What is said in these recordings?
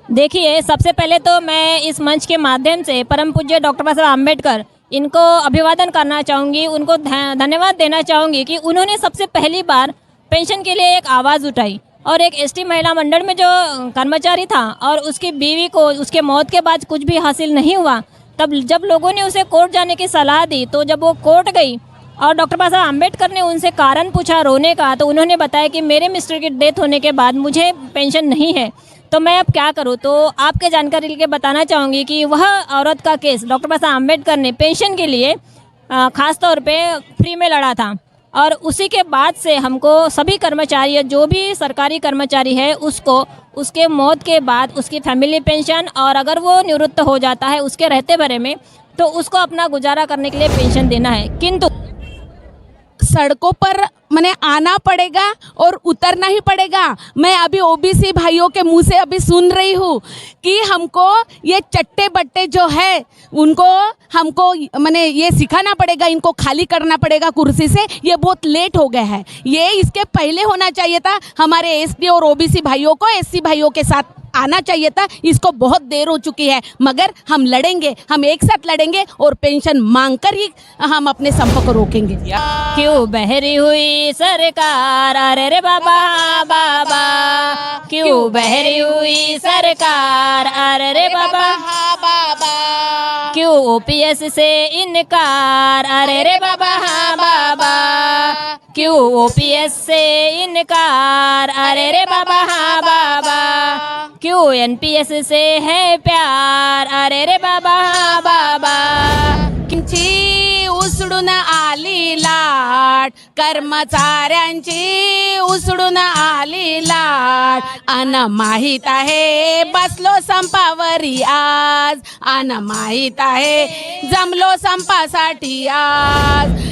देखिए, सबसे पहले तो मैं इस मंच के माध्यम से परम पूज्य डॉक्टर बाबा साहब आम्बेडकर इनको अभिवादन करना चाहूँगी, उनको धन्यवाद देना चाहूँगी कि उन्होंने सबसे पहली बार पेंशन के लिए एक आवाज़ उठाई और एक एसटी महिला मंडल में जो कर्मचारी था और उसकी बीवी को उसके मौत के बाद कुछ भी हासिल नहीं हुआ, तब जब लोगों ने उसे कोर्ट जाने की सलाह दी, तो जब वो कोर्ट गई और डॉक्टर बाबा साहब आम्बेडकर ने उनसे कारण पूछा रोने का, तो उन्होंने बताया कि मेरे मिस्टर की डेथ होने के बाद मुझे पेंशन नहीं है, तो मैं अब क्या करूं। तो आपके जानकारी लेके बताना चाहूँगी कि वह औरत का केस डॉक्टर बाबा साहब आम्बेडकर ने पेंशन के लिए ख़ास तौर पे फ्री में लड़ा था और उसी के बाद से हमको सभी कर्मचारी, जो भी सरकारी कर्मचारी है, उसको उसके मौत के बाद उसकी फैमिली पेंशन और अगर वो निवृत्त हो जाता है उसके रहते भरे में, तो उसको अपना गुजारा करने के लिए पेंशन देना है। किंतु सड़कों पर मैंने आना पड़ेगा और उतरना ही पड़ेगा। मैं अभी ओबीसी भाइयों के मुंह से अभी सुन रही हूँ कि हमको ये चट्टे बट्टे जो है उनको हमको मैंने ये सिखाना पड़ेगा, इनको खाली करना पड़ेगा कुर्सी से। ये बहुत लेट हो गया है, ये इसके पहले होना चाहिए था। हमारे एसटी और ओबीसी भाइयों को एससी भाइयों के साथ आना चाहिए था। इसको बहुत देर हो चुकी है, मगर हम लड़ेंगे, हम एक साथ लड़ेंगे और पेंशन मांगकर ही हम अपने संप को रोकेंगे। क्यों बहरी हुई सरकार, अरे रे बाबा बाबा, क्यों बहरी हुई सरकार, अरे रे बाबा बाबा, क्यों ओपीएस से इनकार, अरे रे बाबा बाबा, क्यों ओपीएस से इनकार, अरे रे बाबा बाबा, क्यों एनपीएस से है प्यार, अरे रे बाबा बाबा। ची उसडून आली लाट, कर्मचाऱ्यांची उसडून आली लाट, अन माहित आहे बसलो संपावरी आज, अन माहित आहे जमलो संपासाठी आज।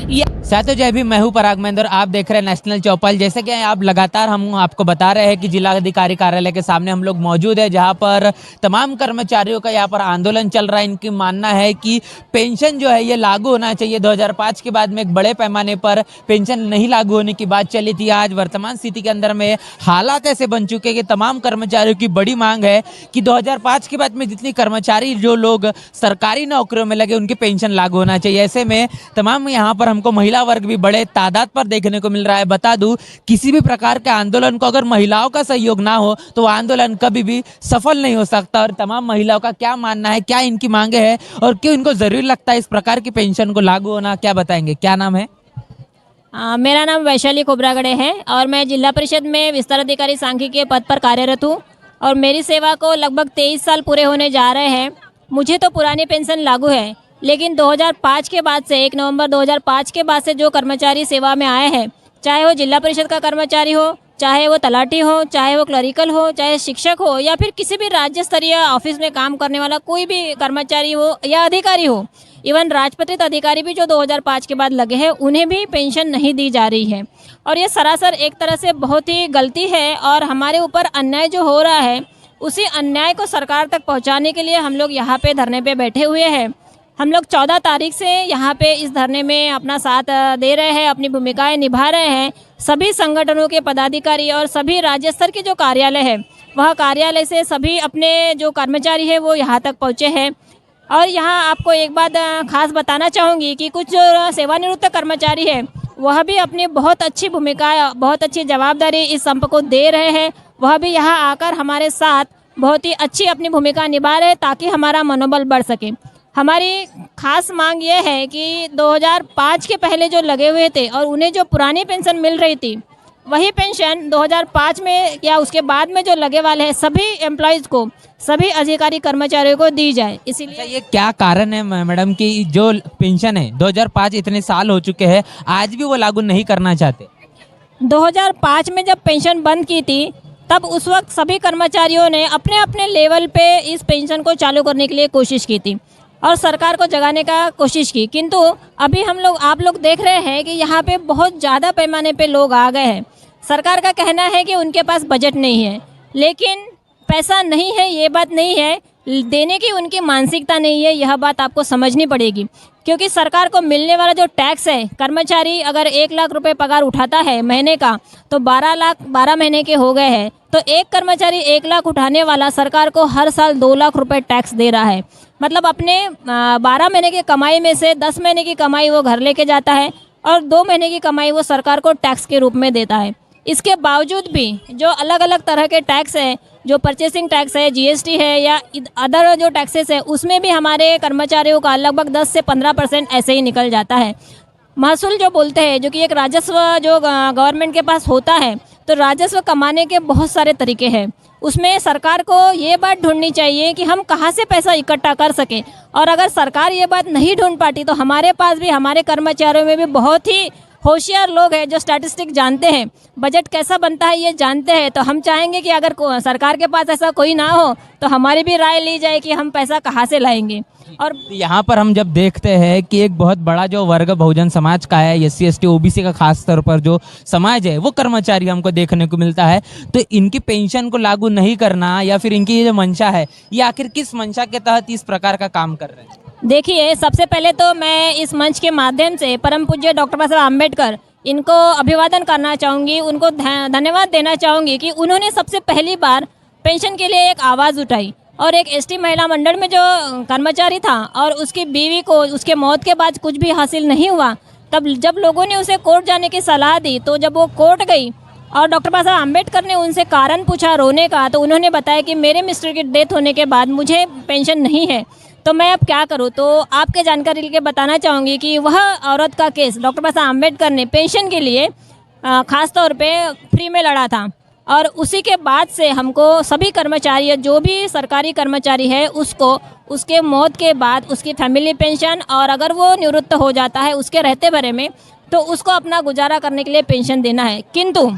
साथियों, जय भीम। मैं हूं पराग महेंद्र और आप देख रहे हैं नेशनल चौपाल। जैसे कि आप लगातार हम आपको बता रहे हैं कि जिला अधिकारी कार्यालय के सामने हम लोग मौजूद है, जहां पर तमाम कर्मचारियों का यहां पर आंदोलन चल रहा है। इनकी मानना है कि पेंशन जो है ये लागू होना चाहिए। 2005 के बाद में एक बड़े पैमाने पर पेंशन नहीं लागू होने की बात चली थी। आज वर्तमान स्थिति के अंदर में हालात ऐसे बन चुके हैं कि तमाम कर्मचारियों की बड़ी मांग है कि 2005 के बाद में जितनी कर्मचारी जो लोग सरकारी नौकरियों में लगे उनकी पेंशन लागू होना चाहिए। ऐसे में तमाम यहाँ पर हमको महिला वर्ग भी बड़े तादाद पर देखने को मिल रहा है। बता दूं, किसी भी प्रकार के आंदोलन को अगर महिलाओं का सहयोग ना हो तो वो आंदोलन कभी भी सफल नहीं हो सकता। और तमाम महिलाओं का क्या मानना है, क्या इनकी मांगे हैं और क्यों इनको जरूरी लगता है इस प्रकार की पेंशन को लागू होना, क्या बताएंगे। क्या नाम है? मेरा नाम वैशाली खोबरागड़े है और मैं जिला परिषद में विस्तार अधिकारी सांख्यिकीय पद पर कार्यरत हूँ और मेरी सेवा को लगभग 23 साल पूरे होने जा रहे हैं। मुझे तो पुरानी पेंशन लागू है, लेकिन 2005 के बाद से 1 नवंबर 2005 के बाद से जो कर्मचारी सेवा में आए हैं, चाहे वो जिला परिषद का कर्मचारी हो, चाहे वो तलाटी हो, चाहे वो क्लरिकल हो, चाहे शिक्षक हो या फिर किसी भी राज्य स्तरीय ऑफिस में काम करने वाला कोई भी कर्मचारी हो या अधिकारी हो, इवन राजपत्रित अधिकारी भी जो 2005 के बाद लगे हैं, उन्हें भी पेंशन नहीं दी जा रही है। और ये सरासर एक तरह से बहुत ही गलती है और हमारे ऊपर अन्याय जो हो रहा है उसी अन्याय को सरकार तक पहुँचाने के लिए हम लोग यहाँ पे धरने पे बैठे हुए हैं। हम लोग 14 तारीख से यहाँ पे इस धरने में अपना साथ दे रहे हैं, अपनी भूमिकाएं निभा रहे हैं। सभी संगठनों के पदाधिकारी और सभी राज्य स्तर के जो कार्यालय है, वह कार्यालय से सभी अपने जो कर्मचारी है वो यहाँ तक पहुँचे हैं। और यहाँ आपको एक बात खास बताना चाहूँगी कि कुछ जो सेवानिवृत्त कर्मचारी है वह भी अपनी बहुत अच्छी भूमिका, बहुत अच्छी जवाबदारी इस संप को दे रहे हैं। वह भी यहाँ आकर हमारे साथ बहुत ही अच्छी अपनी भूमिका निभा रहे हैं ताकि हमारा मनोबल बढ़ सके। हमारी खास मांग ये है कि 2005 के पहले जो लगे हुए थे और उन्हें जो पुरानी पेंशन मिल रही थी, वही पेंशन 2005 में या उसके बाद में जो लगे वाले हैं सभी एम्प्लॉयज़ को, सभी अधिकारी कर्मचारियों को दी जाए। इसीलिए ये क्या कारण है मैडम कि जो पेंशन है 2005 इतने साल हो चुके हैं आज भी वो लागू नहीं करना चाहते? 2005 में जब पेंशन बंद की थी तब उस वक्त सभी कर्मचारियों ने अपने अपने लेवल पे इस पेंशन को चालू करने के लिए कोशिश की थी और सरकार को जगाने का कोशिश की। किंतु अभी आप लोग देख रहे हैं कि यहाँ पे बहुत ज़्यादा पैमाने पे लोग आ गए हैं। सरकार का कहना है कि उनके पास बजट नहीं है, लेकिन पैसा नहीं है ये बात नहीं है। देने की उनकी मानसिकता नहीं है, यह बात आपको समझनी पड़ेगी। क्योंकि सरकार को मिलने वाला जो टैक्स है, कर्मचारी अगर 1 लाख रुपए पगार उठाता है महीने का, तो 12 लाख 12 महीने के हो गए हैं। तो एक कर्मचारी 1 लाख उठाने वाला सरकार को हर साल 2 लाख रुपए टैक्स दे रहा है। मतलब अपने 12 महीने की कमाई में से 10 महीने की कमाई वो घर लेके जाता है और 2 महीने की कमाई वो सरकार को टैक्स के रूप में देता है। इसके बावजूद भी जो अलग अलग तरह के टैक्स है, जो परचेसिंग टैक्स है, जीएसटी है या अदर जो टैक्सेस है, उसमें भी हमारे कर्मचारियों का लगभग 10 से 15% ऐसे ही निकल जाता है। महसूल जो बोलते हैं, जो कि एक राजस्व जो गवर्नमेंट के पास होता है, तो राजस्व कमाने के बहुत सारे तरीके हैं। उसमें सरकार को ये बात ढूंढनी चाहिए कि हम कहाँ से पैसा इकट्ठा कर सकें। और अगर सरकार ये बात नहीं ढूंढ पाती, तो हमारे पास भी, हमारे कर्मचारियों में भी बहुत ही होशियार लोग हैं जो स्टैटिस्टिक जानते हैं, बजट कैसा बनता है ये जानते हैं। तो हम चाहेंगे कि अगर सरकार के पास ऐसा कोई ना हो, तो हमारी भी राय ली जाए कि हम पैसा कहाँ से लाएंगे। और यहाँ पर हम जब देखते हैं कि एक बहुत बड़ा जो वर्ग बहुजन समाज का है, SC ST OBC का खास तौर पर जो समाज है, वो कर्मचारी हमको देखने को मिलता है, तो इनकी पेंशन को लागू नहीं करना या फिर इनकी ये जो मंशा है, ये आखिर किस मंशा के तहत इस प्रकार का काम कर रहे हैं? देखिए, सबसे पहले तो मैं इस मंच के माध्यम से परम पूज्य डॉक्टर बाबा साहब अम्बेडकर, इनको अभिवादन करना चाहूँगी, उनको धन्यवाद देना चाहूँगी कि उन्होंने सबसे पहली बार पेंशन के लिए एक आवाज़ उठाई। और एक ST महिला मंडल में जो कर्मचारी था और उसकी बीवी को उसके मौत के बाद कुछ भी हासिल नहीं हुआ, तब जब लोगों ने उसे कोर्ट जाने की सलाह दी, तो जब वो कोर्ट गई और डॉक्टर बाबा साहब अम्बेडकर ने उनसे कारण पूछा रोने का, तो उन्होंने बताया कि मेरे मिस्टर की डेथ होने के बाद मुझे पेंशन नहीं है, तो मैं अब क्या करूं। तो आपके जानकारी लेके बताना चाहूँगी कि वह औरत का केस डॉक्टर बाबा साहब अम्बेडकर ने पेंशन के लिए ख़ास तौर पे फ्री में लड़ा था। और उसी के बाद से हमको सभी कर्मचारी, जो भी सरकारी कर्मचारी है, उसको उसके मौत के बाद उसकी फैमिली पेंशन, और अगर वो निवृत्त हो जाता है उसके रहते भरे में, तो उसको अपना गुजारा करने के लिए पेंशन देना है। किंतु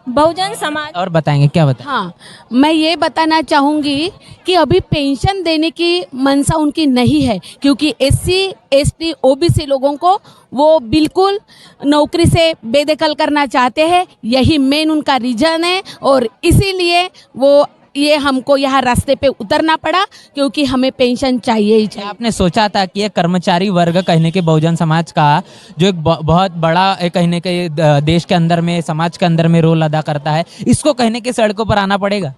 बहुजन समाज, और बताएंगे, क्या बताएं? हाँ, मैं ये बताना चाहूँगी कि अभी पेंशन देने की मंशा उनकी नहीं है, क्योंकि SC ST OBC लोगों को वो बिल्कुल नौकरी से बेदखल करना चाहते हैं। यही मेन उनका रीज़न है और इसीलिए वो ये हमको यहाँ रास्ते पे उतरना पड़ा, क्योंकि हमें पेंशन चाहिए ही चाहिए। आपने सोचा था कि ये कर्मचारी वर्ग कहने के बहुजन समाज का जो एक बहुत बड़ा कहने के देश के अंदर में, समाज के अंदर में रोल अदा करता है, इसको कहने के सड़कों पर आना पड़ेगा?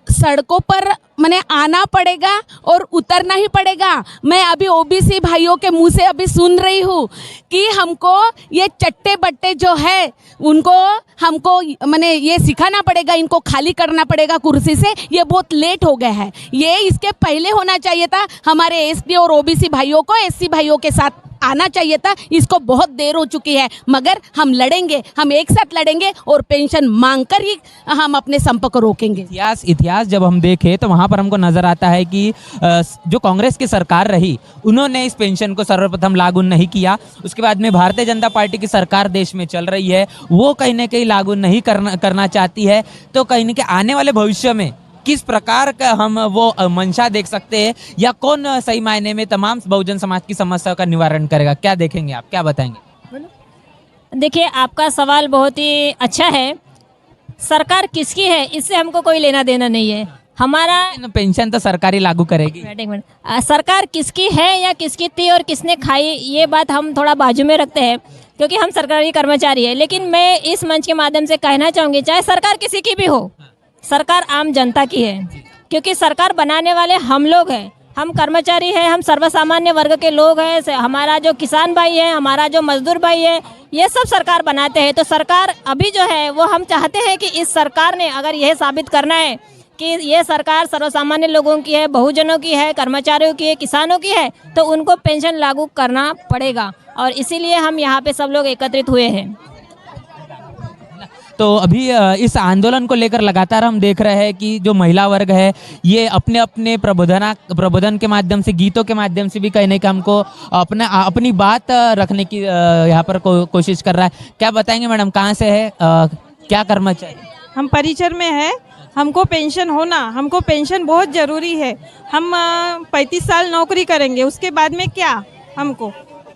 सड़कों पर मैंने आना पड़ेगा और उतरना ही पड़ेगा। मैं अभी OBC भाइयों के मुंह से अभी सुन रही हूँ कि हमको ये चट्टे बट्टे जो है उनको हमको मैंने ये सिखाना पड़ेगा, इनको खाली करना पड़ेगा कुर्सी से। ये बहुत लेट हो गया है, ये इसके पहले होना चाहिए था। हमारे ST और OBC भाइयों को SC भाइयों के साथ आना चाहिए था। इसको बहुत देर हो चुकी है, मगर हम लड़ेंगे, हम एक साथ लड़ेंगे और पेंशन मांगकर ही हम अपने संपर्क रोकेंगे। इतिहास जब हम देखें तो वहाँ पर हमको नजर आता है कि जो कांग्रेस की सरकार रही, उन्होंने इस पेंशन को सर्वप्रथम लागू नहीं किया। उसके बाद में भारतीय जनता पार्टी की सरकार देश में चल रही है, वो कहीं ना कहीं लागू नहीं करना चाहती है। तो कहीं ना कहीं आने वाले भविष्य में किस प्रकार का हम वो मंशा देख सकते हैं, या कौन सही मायने में तमाम बहुजन समाज की समस्या का निवारण करेगा? क्या देखेंगे आप, क्या बताएंगे? देखिए, आपका सवाल बहुत ही अच्छा है। सरकार किसकी है, इससे हमको कोई लेना देना नहीं है। हमारा पेंशन तो सरकारी लागू करेगी। एक मिनट, सरकार किसकी है या किसकी थी और किसने खाई, ये बात हम थोड़ा बाजू में रखते हैं, क्योंकि हम सरकारी कर्मचारी है। लेकिन मैं इस मंच के माध्यम से कहना चाहूँगी, चाहे सरकार किसी की भी हो, सरकार आम जनता की है, क्योंकि सरकार बनाने वाले हम लोग हैं। हम कर्मचारी हैं, हम सर्वसामान्य वर्ग के लोग हैं। हमारा जो किसान भाई है, हमारा जो मजदूर भाई है, ये सब सरकार बनाते हैं। तो सरकार अभी जो है वो हम चाहते हैं कि इस सरकार ने अगर यह साबित करना है कि ये सरकार सर्वसामान्य लोगों की है, बहुजनों की है, कर्मचारियों की है, किसानों की है, तो उनको पेंशन लागू करना पड़ेगा। और इसीलिए हम यहाँ पे सब लोग एकत्रित हुए हैं। तो अभी इस आंदोलन को लेकर लगातार हम देख रहे हैं कि जो महिला वर्ग है, ये अपने अपने प्रबोधन के माध्यम से, गीतों के माध्यम से भी कहने का हमको अपनी बात रखने की यहाँ पर कोशिश कर रहा है। क्या बताएंगे मैडम, कहाँ से है, क्या करना चाहिए? हम परिचर में है, हमको पेंशन होना, हमको पेंशन बहुत ज़रूरी है। हम 35 साल नौकरी करेंगे, उसके बाद में क्या, हमको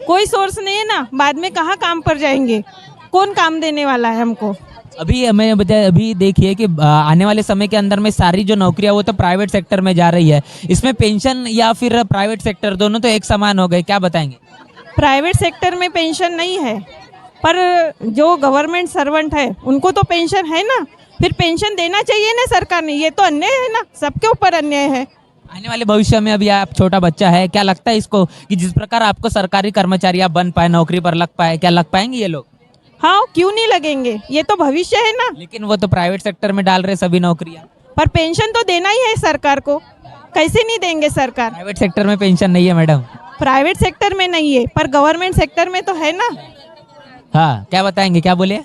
कोई सोर्स नहीं है ना, बाद में कहाँ काम पर जाएंगे, कौन काम देने वाला है हमको। अभी मैं बताया, अभी देखिए कि आने वाले समय के अंदर में सारी जो नौकरियां वो तो प्राइवेट सेक्टर में जा रही है, इसमें पेंशन या फिर प्राइवेट सेक्टर दोनों तो एक समान हो गए, क्या बताएंगे? प्राइवेट सेक्टर में पेंशन नहीं है, पर जो गवर्नमेंट सर्वेंट है उनको तो पेंशन है ना, फिर पेंशन देना चाहिए ना सरकार ने। ये तो अन्याय है ना, सबके ऊपर अन्याय है। आने वाले भविष्य में अभी आप छोटा बच्चा है, क्या लगता है इसको कि जिस प्रकार आपको सरकारी कर्मचारी आप बन पाए, नौकरी पर लग पाए, क्या लग पाएंगे ये लोग? हाँ, क्यों नहीं लगेंगे, ये तो भविष्य है ना। लेकिन वो तो प्राइवेट सेक्टर में डाल रहे सभी नौकरियां। पर पेंशन तो देना ही है सरकार को, कैसे नहीं देंगे सरकार। प्राइवेट सेक्टर में पेंशन नहीं है मैडम। प्राइवेट सेक्टर में नहीं है, पर गवर्नमेंट सेक्टर में तो है ना। हाँ, क्या बताएंगे, क्या बोले?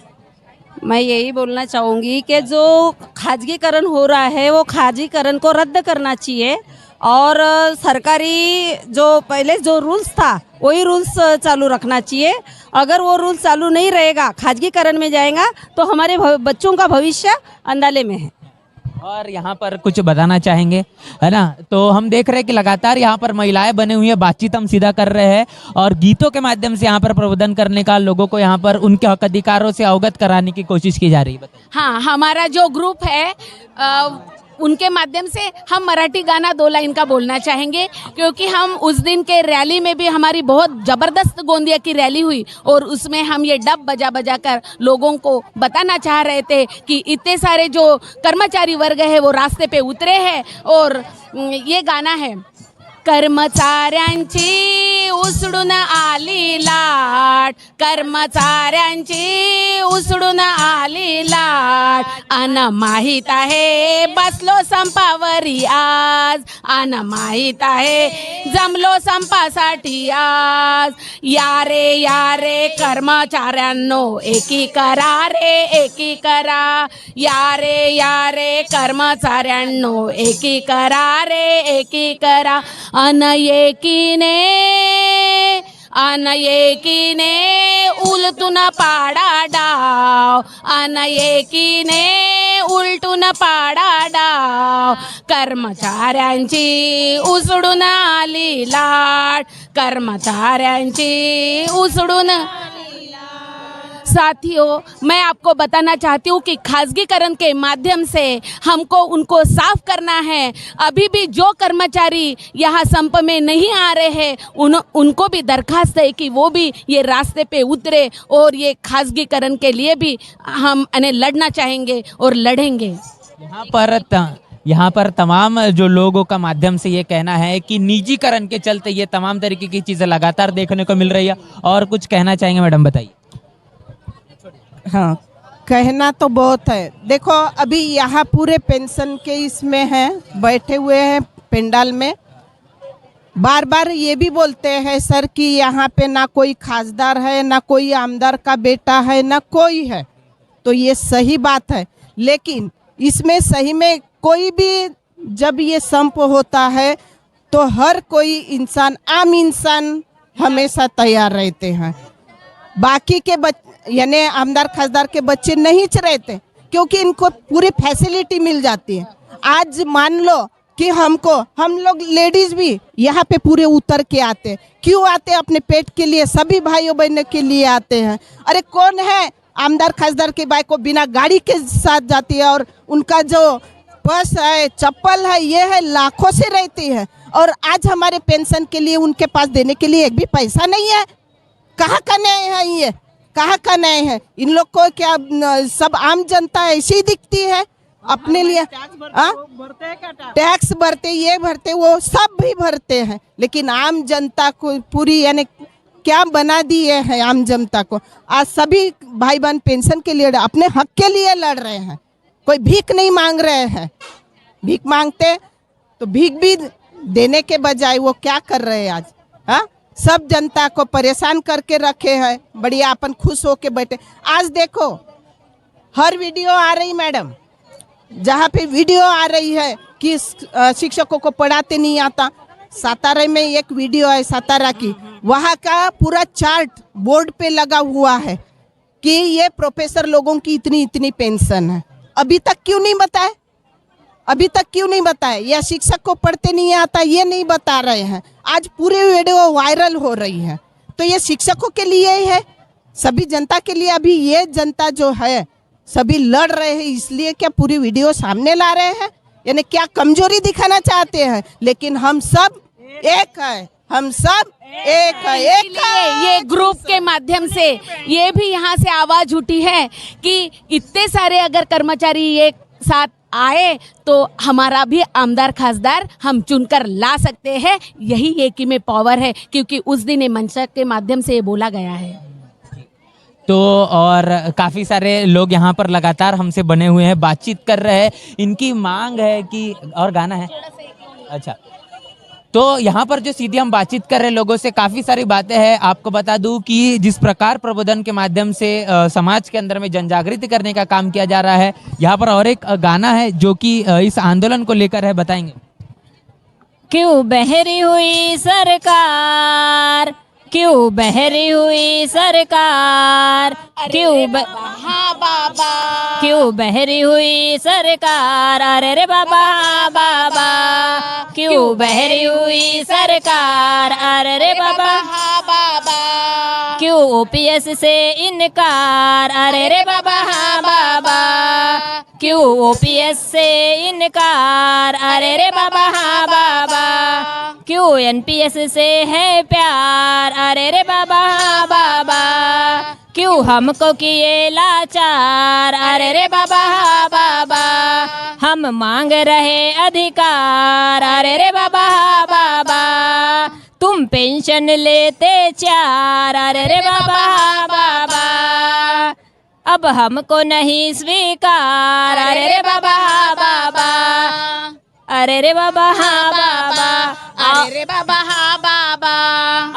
मैं यही बोलना चाहूँगी कि जो खाजगीकरण हो रहा है वो खाजगीकरण को रद्द करना चाहिए और सरकारी जो पहले जो रूल्स था वही रूल्स चालू रखना चाहिए। अगर वो रूल्स चालू नहीं रहेगा, खाजगीकरण में जाएगा तो हमारे बच्चों का भविष्य अंधाले में है। और यहाँ पर कुछ बताना चाहेंगे, है ना? तो हम देख रहे हैं कि लगातार यहाँ पर महिलाएं बने हुई है, बातचीत हम सीधा कर रहे हैं और गीतों के माध्यम से यहाँ पर प्रबोधन करने का, लोगों को यहाँ पर उनके हक अधिकारों से अवगत कराने की कोशिश की जा रही है। बताइए। हाँ, हमारा जो ग्रुप है उनके माध्यम से हम मराठी गाना 2 लाइन का बोलना चाहेंगे, क्योंकि हम उस दिन के रैली में भी हमारी बहुत ज़बरदस्त गोंदिया की रैली हुई और उसमें हम ये डब बजा बजा कर लोगों को बताना चाह रहे थे कि इतने सारे जो कर्मचारी वर्ग है वो रास्ते पे उतरे हैं। और ये गाना है, कर्मचाऱ्यांची उसडून आली लाट, कर्मचाऱ्यांची उसडून आली लाट, अन माहीत आहे बसलो संपावरी आज, अन माहीत आहे जमलो संपासाठी आज। या रे कर्मचाऱ्यांनो एकी करा रे एकी करा, या रे कर्मचाऱ्यांनो एकी करा रे एकी करा, अनएकीने उलटून पाडा डाव, अनएकीने उलटून पाडा डाव, कर्मचाऱ्यांची उसडून आली लाट, कर्मचाऱ्यांची उसडून। साथियों, मैं आपको बताना चाहती हूँ कि खाजगीकरण के माध्यम से हमको उनको साफ करना है। अभी भी जो कर्मचारी यहाँ संप में नहीं आ रहे हैं उनको भी दरखास्त है कि वो भी ये रास्ते पे उतरे और ये खाजगीकरण के लिए भी हम लड़ना चाहेंगे और लड़ेंगे। यहाँ पर तमाम जो लोगों का माध्यम से ये कहना है कि निजीकरण के चलते ये तमाम तरीके की चीज़ें लगातार देखने को मिल रही है। और कुछ कहना चाहेंगे मैडम, बताइए। हाँ, कहना तो बहुत है। देखो, अभी यहाँ पूरे पेंशन के इसमें हैं, बैठे हुए हैं पेंडाल में, बार बार ये भी बोलते हैं सर कि यहाँ पे ना कोई खासदार है, ना कोई आमदार का बेटा है, ना कोई है। तो ये सही बात है, लेकिन इसमें सही में कोई भी जब ये संप होता है तो हर कोई इंसान, आम इंसान हमेशा तैयार रहते हैं। बाकी के यानी आमदार खासदार के बच्चे नहीं रहते, क्योंकि इनको पूरी फैसिलिटी मिल जाती है। आज मान लो कि हम लोग लेडीज भी यहाँ पे पूरे उतर के आते, क्यों आते? अपने पेट के लिए, सभी भाइयों बहनों के लिए आते हैं। अरे कौन है आमदार खासदार के भाई को बिना गाड़ी के साथ जाती है और उनका जो पर्स है, चप्पल है, ये है, लाखों से रहती है। और आज हमारे पेंशन के लिए उनके पास देने के लिए एक भी पैसा नहीं है। कहाँ का न्याय है ये? कहाँ का न्याय है? इन लोग को क्या सब आम जनता ऐसी ही दिखती है अपने लिए? टैक्स भरते, ये भरते, वो सब भी भरते हैं, लेकिन आम जनता को पूरी यानी क्या बना दिए हैं आम जनता को। आज सभी भाई बहन पेंशन के लिए, अपने हक के लिए लड़ रहे हैं। कोई भीख नहीं मांग रहे हैं। भीख मांगते तो भीख भी देने के बजाय वो क्या कर रहे हैं आज? हाँ, सब जनता को परेशान करके रखे हैं। बढ़िया अपन खुश होके बैठे। आज देखो हर वीडियो आ रही मैडम, जहाँ पे वीडियो आ रही है कि शिक्षकों को पढ़ाते नहीं आता। सातारा में एक वीडियो है सातारा की, वहाँ का पूरा चार्ट बोर्ड पे लगा हुआ है कि ये प्रोफेसर लोगों की इतनी इतनी पेंशन है। अभी तक क्यों नहीं बताए? अभी तक क्यों नहीं बताए? या शिक्षक को पढ़ते नहीं आता ये नहीं बता रहे हैं। आज पूरे वीडियो वायरल हो रही है। तो ये शिक्षकों के लिए ही है, सभी जनता के लिए। अभी ये जनता जो है सभी लड़ रहे हैं, इसलिए क्या पूरी वीडियो सामने ला रहे हैं? यानी क्या कमजोरी दिखाना चाहते हैं? लेकिन हम सब एक है, हम सब एक है, एक इसलिए ये ग्रुप के माध्यम से ये भी यहाँ से आवाज उठी है कि इतने सारे अगर कर्मचारी एक साथ आए तो हमारा भी आमदार खासदार हम चुनकर ला सकते हैं। यही एक ही में पावर है, क्योंकि उस दिन ये मंच के माध्यम से ये बोला गया है। तो और काफ़ी सारे लोग यहाँ पर लगातार हमसे बने हुए हैं, बातचीत कर रहे हैं। इनकी मांग है कि और गाना है, अच्छा, तो यहाँ पर जो सीधी हम बातचीत कर रहे हैं लोगों से, काफ़ी सारी बातें हैं। आपको बता दूं कि जिस प्रकार प्रबोधन के माध्यम से समाज के अंदर में जनजागृति करने का काम किया जा रहा है, यहाँ पर और एक गाना है जो कि इस आंदोलन को लेकर है, बताएंगे। क्यों बहरी हुई सरकार, क्यों बहरी हुई सरकार, क्यों बाबा क्यों बहरी हुई सरकार, अरे रे बाबा बाबा, क्यों बहरी हुई सरकार, अरे रे बाबा बाबा, क्यों ओपीएस से इनकार, अरे रे बाबा बाबा, क्यों ओपीएस से इनकार, अरे रे बाबा बाबा, क्यों एनपीएस से है प्यार, अरे रे बाबा बाबा, क्यों हमको किए लाचार, अरे रे बाबा बाबा, हम मांग रहे अधिकार, अरे रे बाबा बाबा, तुम पेंशन लेते 4, अरे रे बाबा बाबा, अब हमको नहीं स्वीकार, अरे रे बाबा बाबा, अरे रे बाबा बाबा, अरे रे बाबा बाबा,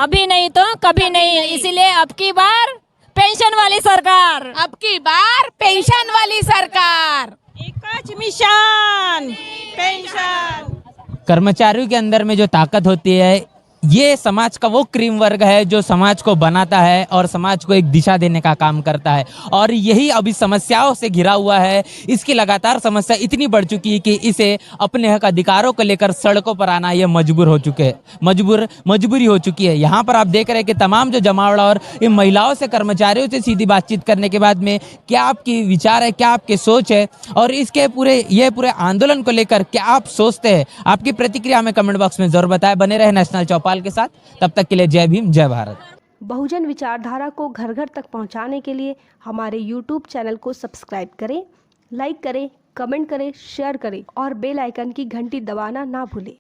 अभी नहीं तो कभी नहीं, इसीलिए अब की बार पेंशन वाली सरकार, अब की बार पेंशन वाली सरकार, एकच मिशन पेंशन। कर्मचारियों के अंदर में जो ताकत होती है, ये समाज का वो क्रीम वर्ग है जो समाज को बनाता है और समाज को एक दिशा देने का काम करता है। और यही अभी समस्याओं से घिरा हुआ है। इसकी लगातार समस्या इतनी बढ़ चुकी है कि इसे अपने हक अधिकारों को लेकर सड़कों पर आना ये मजबूरी हो चुकी है। यहाँ पर आप देख रहे हैं कि तमाम जो जमावड़ा और इन महिलाओं से, कर्मचारियों से सीधी बातचीत करने के बाद में क्या आपकी विचार है, क्या आपकी सोच है और इसके पूरे आंदोलन को लेकर क्या आप सोचते हैं, आपकी प्रतिक्रिया हमें कमेंट बॉक्स में जरूर बताएं। बने रहे नेशनल चौपाल के साथ, तब तक के लिए जय भीम, जय भारत। बहुजन विचारधारा को घर घर तक पहुंचाने के लिए हमारे YouTube चैनल को सब्सक्राइब करें, लाइक करें, कमेंट करें, शेयर करें और बेल आइकन की घंटी दबाना ना भूलें।